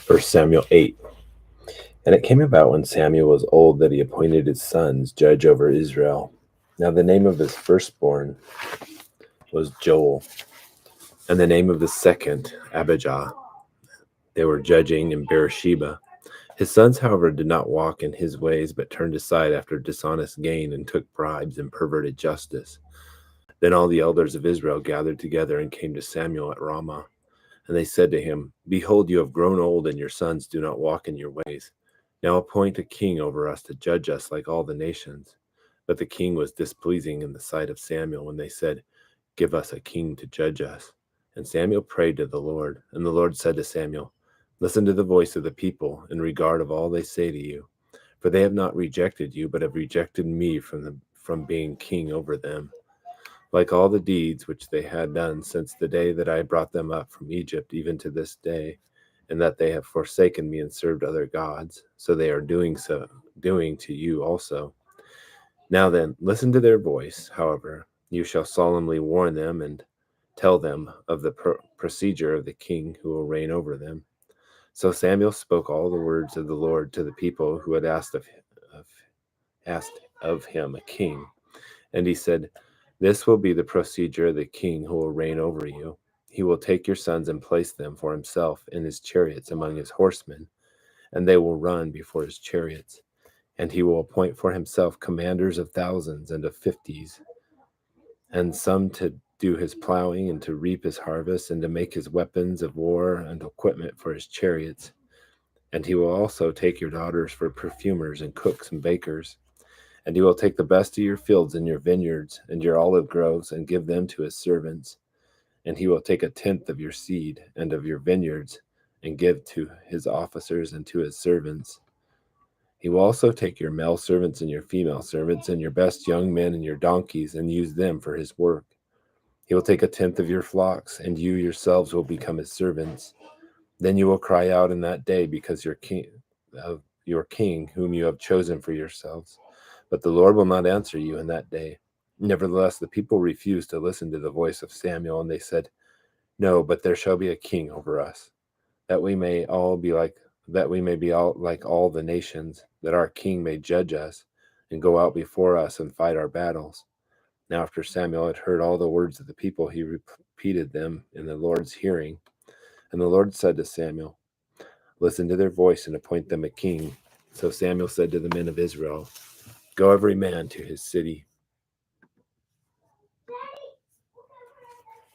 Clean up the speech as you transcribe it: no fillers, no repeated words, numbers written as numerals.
1 Samuel 8. And it came about when Samuel was old that he appointed his sons judge over Israel. Now the name of his firstborn was Joel, and the name of the second Abijah. They were judging in Beersheba. His sons, however, did not walk in his ways, but turned aside after dishonest gain and took bribes and perverted justice. Then all the elders of Israel gathered together and came to Samuel at Ramah. And they said to him, Behold, you have grown old, and your sons do not walk in your ways. Now appoint a king over us to judge us like all the nations. But the king was displeasing in the sight of Samuel when they said, Give us a king to judge us. And Samuel prayed to the Lord. And the Lord said to Samuel, Listen to the voice of the people in regard of all they say to you. For they have not rejected you, but have rejected me from being king over them. Like all the deeds which they had done since the day that I brought them up from Egypt, even to this day, and that they have forsaken me and served other gods, so they are doing to you also. Now then, listen to their voice. However, you shall solemnly warn them and tell them of the procedure of the king who will reign over them. So Samuel spoke all the words of the Lord to the people who had asked of him a king. And he said, This will be the procedure of the king who will reign over you. He will take your sons and place them for himself in his chariots among his horsemen, and they will run before his chariots. And he will appoint for himself commanders of thousands and of fifties, and some to do his plowing and to reap his harvest and to make his weapons of war and equipment for his chariots. And he will also take your daughters for perfumers and cooks and bakers. And he will take the best of your fields and your vineyards and your olive groves and give them to his servants. And he will take 1/10 of your seed and of your vineyards and give to his officers and to his servants. He will also take your male servants and your female servants and your best young men and your donkeys and use them for his work. He will take 1/10 of your flocks, and you yourselves will become his servants. Then you will cry out in that day because your king whom you have chosen for yourselves. But the Lord will not answer you in that day. Nevertheless, the people refused to listen to the voice of Samuel, and they said, No, but there shall be a king over us, that we may be all like all the nations, that our king may judge us and go out before us and fight our battles. Now after Samuel had heard all the words of the people, he repeated them in the Lord's hearing. And the Lord said to Samuel, Listen to their voice and appoint them a king. So Samuel said to the men of Israel, Go every man to his city.